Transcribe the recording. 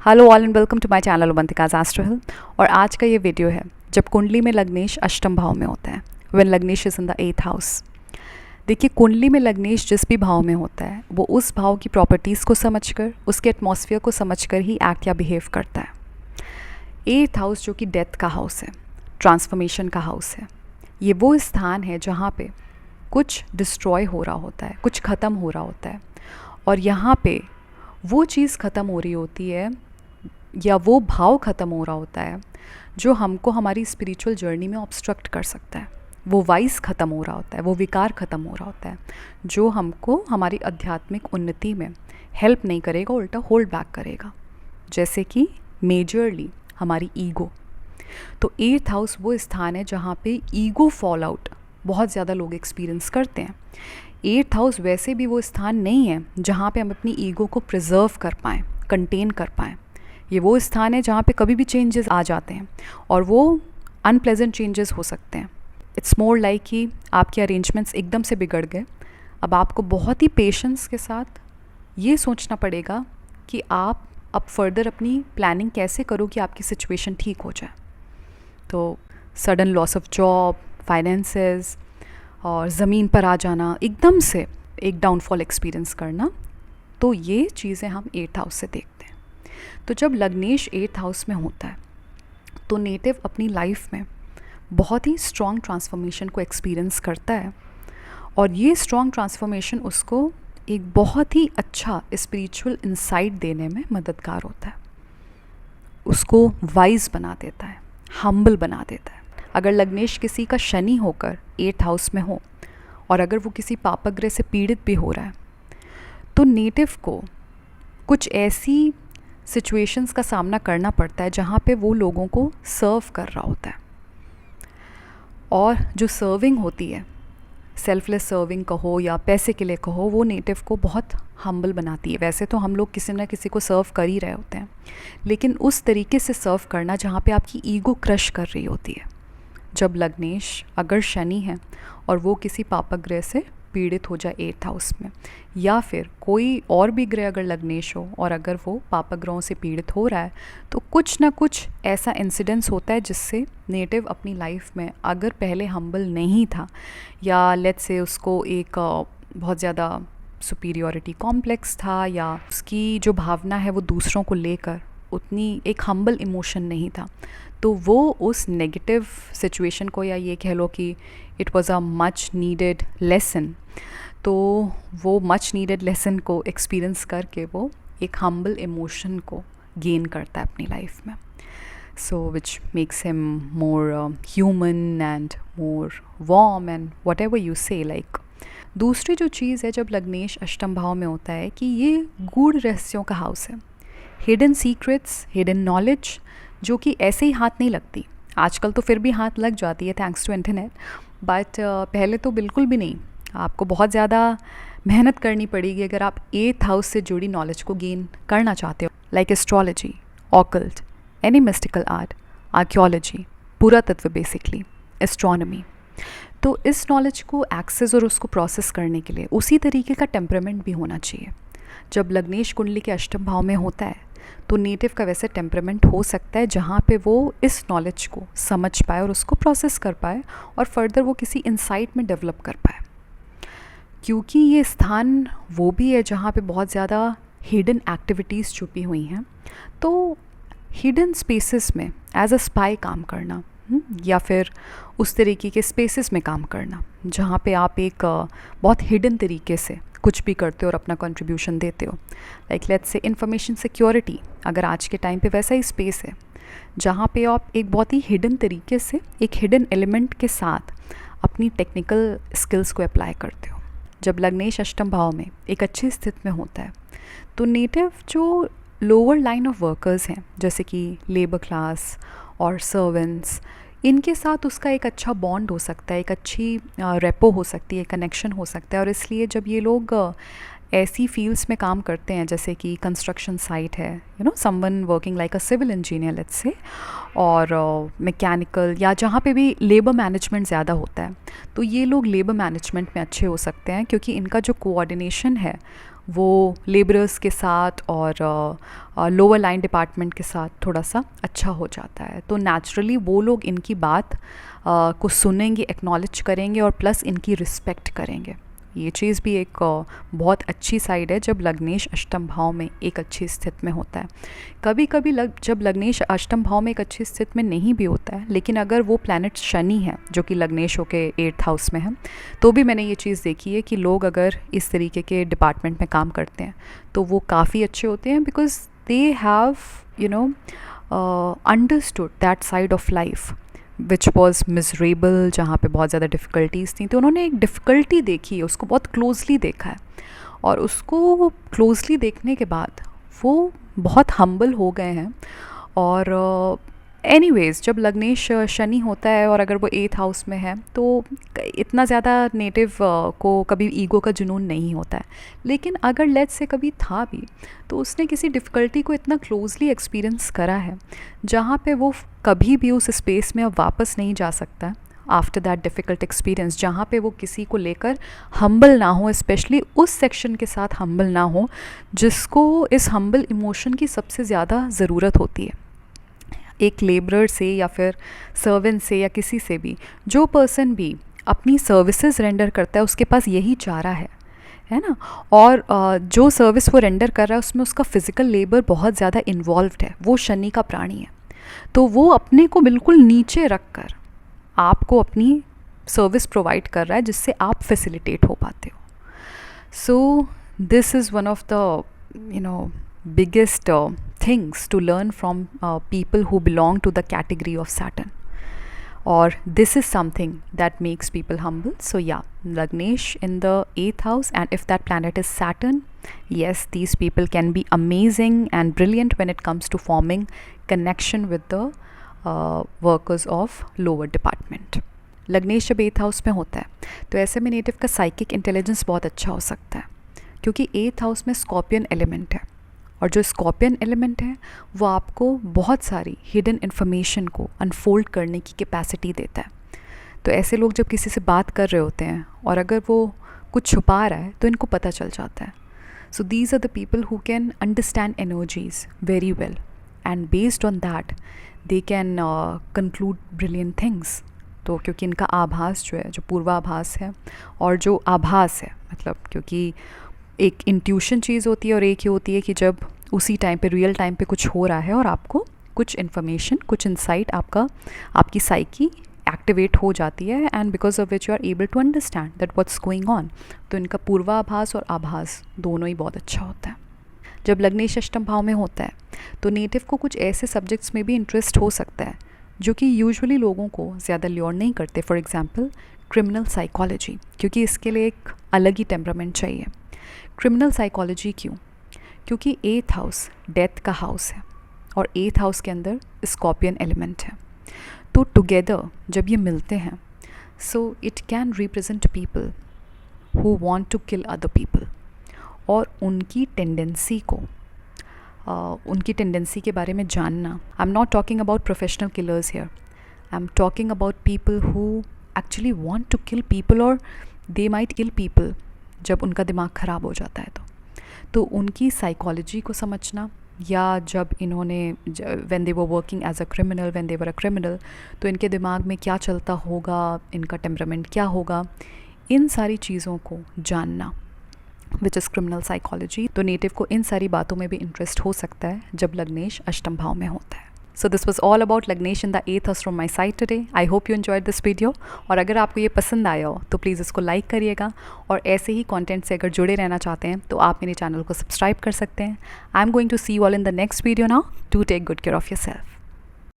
Hello all and welcome to my channel Avantika's astro health. और आज का ये वीडियो है जब कुंडली में लग्नेश अष्टम भाव में होता है, when lagnesh is in the 8th house. देखिए, कुंडली में लग्नेश जिस भी भाव में होता है वो उस भाव की प्रॉपर्टीज़ को समझकर, उसके एटमॉस्फेयर को समझकर ही एक्ट या बिहेव करता है। 8th हाउस जो कि डेथ का हाउस है, ट्रांसफॉर्मेशन का हाउस है, ये वो स्थान है जहाँ पे कुछ डिस्ट्रॉय हो रहा होता है, कुछ ख़त्म हो रहा होता है। और यहाँ पे वो चीज़ ख़त्म हो रही होती है या वो भाव ख़त्म हो रहा होता है जो हमको हमारी स्पिरिचुअल जर्नी में ऑब्स्ट्रक्ट कर सकता है। वो वाइस ख़त्म हो रहा होता है, वो विकार ख़त्म हो रहा होता है जो हमको हमारी आध्यात्मिक उन्नति में हेल्प नहीं करेगा, उल्टा होल्ड बैक करेगा। जैसे कि मेजरली हमारी ईगो। तो 8th हाउस वो स्थान है जहाँ पे ईगो फॉल आउट बहुत ज़्यादा लोग एक्सपीरियंस करते हैं। 8th हाउस वैसे भी वो स्थान नहीं है जहाँ पे हम अपनी ईगो को प्रिजर्व कर पाएँ, कंटेन कर पाएँ। ये वो स्थान है जहाँ पे कभी भी चेंजेस आ जाते हैं और वो अनप्लेजेंट चेंजेस हो सकते हैं। इट्स मोर लाइक कि आपके अरेंजमेंट्स एकदम से बिगड़ गए। अब आपको बहुत ही पेशेंस के साथ ये सोचना पड़ेगा कि आप अब फर्दर अपनी प्लानिंग कैसे करो कि आपकी सिचुएशन ठीक हो जाए। तो sudden loss of job, finances और ज़मीन पर आ जाना, एकदम से एक डाउनफॉल एक्सपीरियंस करना, तो ये चीज़ें हम 8th हाउस से देखते हैं। तो जब लग्नेश 8th हाउस में होता है तो नेटिव अपनी लाइफ में बहुत ही स्ट्रॉन्ग ट्रांसफॉर्मेशन को एक्सपीरियंस करता है और ये स्ट्रॉन्ग ट्रांसफॉर्मेशन उसको एक बहुत ही अच्छा स्पिरिचुअल इंसाइट देने में मददगार होता है। उसको वाइज बना देता है, हम्बल बना देता है। अगर लग्नेश किसी का शनि होकर 8th हाउस में हो और अगर वो किसी पापग्रह से पीड़ित भी हो रहा है तो नेटिव को कुछ ऐसी सिचुएशंस का सामना करना पड़ता है जहाँ पे वो लोगों को सर्व कर रहा होता है। और जो सर्विंग होती है, सेल्फलेस सर्विंग कहो या पैसे के लिए कहो, वो नेटिव को बहुत हम्बल बनाती है। वैसे तो हम लोग किसी न किसी को सर्व कर ही रहे होते हैं, लेकिन उस तरीके से सर्व करना जहाँ पे आपकी ईगो क्रश कर रही होती है। जब लग्नेश अगर शनि है और वो किसी पापग्रह से पीड़ित हो जाए 8th हाउस में, या फिर कोई और भी ग्रह अगर लग्नेश हो और अगर वो पापग्रहों से पीड़ित हो रहा है, तो कुछ ना कुछ ऐसा इंसिडेंस होता है जिससे नेटिव अपनी लाइफ में अगर पहले हम्बल नहीं था या लेट्स से उसको एक बहुत ज़्यादा सुपीरियॉरिटी कॉम्प्लेक्स था या उसकी जो भावना है वो दूसरों को लेकर उतनी एक हम्बल इमोशन नहीं था, तो वो उस नेगेटिव सिचुएशन को, या ये कह लो कि it was a much needed lesson, तो वो मच नीडेड लेसन को एक्सपीरियंस करके वो एक हम्बल इमोशन को गेन करता है अपनी लाइफ में। So which makes him more human and more warm and whatever you say like. दूसरी जो चीज़ है जब लग्नेश अष्टम भाव में होता है कि ये गूढ़ रहस्यों का हाउस है। हिडन सीक्रेट्स, हिडन नॉलेज जो कि ऐसे ही हाथ नहीं लगती। आजकल तो फिर भी हाथ लग जाती है थैंक्स टू इंटरनेट, बट पहले तो बिल्कुल भी नहीं। आपको बहुत ज़्यादा मेहनत करनी पड़ेगी अगर आप 8th हाउस से जुड़ी नॉलेज को गेन करना चाहते हो, like astrology, occult, any mystical art, archaeology, पुरातत्व, बेसिकली एस्ट्रोनॉमी। तो इस नॉलेज को एक्सेस और उसको प्रोसेस करने के लिए उसी तरीके का टेम्परामेंट भी होना चाहिए। जब लग्नेश कुंडली के अष्टम भाव में होता है तो नेटिव का वैसे टेम्परामेंट हो सकता है जहाँ पे वो इस नॉलेज को समझ पाए और उसको प्रोसेस कर पाए और फर्दर वो किसी इंसाइट में डेवलप कर पाए। क्योंकि ये स्थान वो भी है जहाँ पे बहुत ज़्यादा हिडन एक्टिविटीज़ छुपी हुई हैं, तो हिडन स्पेसेस में एज अ स्पाई काम करना या फिर उस तरीके के स्पेसेस में काम करना जहाँ पे आप एक बहुत हिडन तरीके से कुछ भी करते हो और अपना कंट्रीब्यूशन देते हो, like let's say information security. अगर आज के टाइम पे वैसा ही स्पेस है जहाँ पे आप एक बहुत ही हिडन तरीके से एक हिडन एलिमेंट के साथ अपनी टेक्निकल स्किल्स को अप्लाई करते हो। जब लग्नेश अष्टम भाव में एक अच्छी स्थिति में होता है तो नेटिव जो लोअर लाइन ऑफ वर्कर्स हैं जैसे कि लेबर क्लास और सर्वेंट्स, इनके साथ उसका एक अच्छा बॉन्ड हो सकता है, एक अच्छी रेपो हो सकती है, कनेक्शन हो सकता है। और इसलिए जब ये लोग ऐसी फील्ड्स में काम करते हैं जैसे कि कंस्ट्रक्शन साइट है, you know someone working like a civil engineer let's say, और मैकेनिकल या जहाँ पे भी लेबर मैनेजमेंट ज़्यादा होता है, तो ये लोग लेबर मैनेजमेंट में अच्छे हो सकते हैं क्योंकि इनका जो कोऑर्डिनेशन है वो लेबरर्स के साथ और लोअर लाइन डिपार्टमेंट के साथ थोड़ा सा अच्छा हो जाता है। तो नेचुरली वो लोग इनकी बात को सुनेंगे, एक्नॉलेज करेंगे और प्लस इनकी रिस्पेक्ट करेंगे। ये चीज़ भी एक बहुत अच्छी साइड है जब लग्नेश अष्टम भाव में एक अच्छी स्थिति में होता है। कभी कभी जब लग्नेश अष्टम भाव में एक अच्छी स्थिति में नहीं भी होता है, लेकिन अगर वो प्लैनेट शनि है जो कि लग्नेश होके 8th हाउस में है, तो भी मैंने ये चीज़ देखी है कि लोग अगर इस तरीके के डिपार्टमेंट में काम करते हैं तो वो काफ़ी अच्छे होते हैं, because they have understood that side of life which was miserable, जहाँ पे बहुत ज़्यादा डिफ़िकल्टीज़ थी। तो उन्होंने एक डिफ़िकल्टी देखी है, उसको बहुत क्लोजली देखा है, और उसको क्लोजली देखने के बाद वो बहुत हम्बल हो गए हैं। और एनीवेज़ जब लग्नेश शनि होता है और अगर वो 8th हाउस में है तो इतना ज़्यादा नेटिव को कभी ईगो का जुनून नहीं होता है। लेकिन अगर लेट्स से कभी था भी तो उसने किसी डिफ़िकल्टी को इतना क्लोजली एक्सपीरियंस करा है जहाँ पे वो कभी भी उस स्पेस में अब वापस नहीं जा सकता आफ्टर दैट डिफ़िकल्ट एक्सपीरियंस, जहाँ पे वो किसी को लेकर हम्बल ना हो, स्पेशली उस सेक्शन के साथ हम्बल ना हो जिसको इस हम्बल इमोशन की सबसे ज़्यादा ज़रूरत होती है। एक लेबरर से या फिर सर्वेंट से या किसी से भी, जो पर्सन भी अपनी सर्विसेज रेंडर करता है उसके पास यही चारा है ना। और जो सर्विस वो रेंडर कर रहा है उसमें उसका फिज़िकल लेबर बहुत ज़्यादा इन्वॉल्व्ड है, वो शनि का प्राणी है। तो वो अपने को बिल्कुल नीचे रख कर आपको अपनी सर्विस प्रोवाइड कर रहा है जिससे आप फैसिलिटेट हो पाते हो। So this is one of the biggest things to learn from people who belong to the category of Saturn, or this is something that makes people humble. So yeah, Lagnesh in the 8th house, and if that planet is Saturn, yes, these people can be amazing and brilliant when it comes to forming connection with the workers of lower department. लग्नेश जब 8th house में होता है तो ऐसे में native का psychic intelligence बहुत अच्छा हो सकता है, क्योंकि 8th हाउस में स्कॉर्पियन एलिमेंट है, और जो स्कॉर्पियन एलिमेंट है वो आपको बहुत सारी हिडन इन्फॉर्मेशन को अनफोल्ड करने की कैपेसिटी देता है। तो ऐसे लोग जब किसी से बात कर रहे होते हैं और अगर वो कुछ छुपा रहा है तो इनको पता चल जाता है। So these are the people who can understand energies very well, and based on that they can conclude brilliant things. तो क्योंकि इनका आभास जो है, जो पूर्वाभास है और जो आभास है, मतलब क्योंकि एक इंट्यूशन चीज़ होती है और एक ये होती है कि जब उसी टाइम पे, रियल टाइम पे कुछ हो रहा है और आपको कुछ इन्फॉर्मेशन, कुछ इंसाइट आपकी साइकी एक्टिवेट हो जाती है, and because of which you are able to understand that what's going on. तो इनका पूर्वाभास और आभास दोनों ही बहुत अच्छा होता है। जब लग्नेश अष्टम भाव में होता है तो नेटिव को कुछ ऐसे सब्जेक्ट्स में भी इंटरेस्ट हो सकता है जो कि यूजुअली लोगों को ज़्यादा ल्योर नहीं करते। फॉर एग्जाम्पल क्रिमिनल साइकोलॉजी, क्योंकि इसके लिए एक अलग ही टेम्परामेंट चाहिए। क्रिमिनल साइकोलॉजी क्यों? क्योंकि 8th हाउस डेथ का हाउस है और 8th हाउस के अंदर स्कॉर्पियन एलिमेंट है। तो टुगेदर जब ये मिलते हैं, so it can represent people who want to kill other people, और उनकी टेंडेंसी के बारे में जानना। I am not talking about professional killers here, I am talking about people who actually want to kill people, और they might kill people जब उनका दिमाग ख़राब हो जाता है। तो उनकी साइकोलॉजी को समझना, या जब इन्होंने when they were working as a criminal, when they were a criminal, तो इनके दिमाग में क्या चलता होगा, इनका टेम्परामेंट क्या होगा, इन सारी चीज़ों को जानना, विच इज़ क्रिमिनल साइकोलॉजी। तो नेटिव को इन सारी बातों में भी इंटरेस्ट हो सकता है जब लग्नेश अष्टम भाव में होता है। So this was all about Lagnesh in the 8th house from my side today. I hope you enjoyed this video. और अगर आपको ये पसंद आया हो तो प्लीज़ इसको लाइक करिएगा, और ऐसे ही कंटेंट से अगर जुड़े रहना चाहते हैं तो आप मेरे चैनल को सब्सक्राइब कर सकते हैं। I am going to see you all in the next video now. Do take good care of yourself.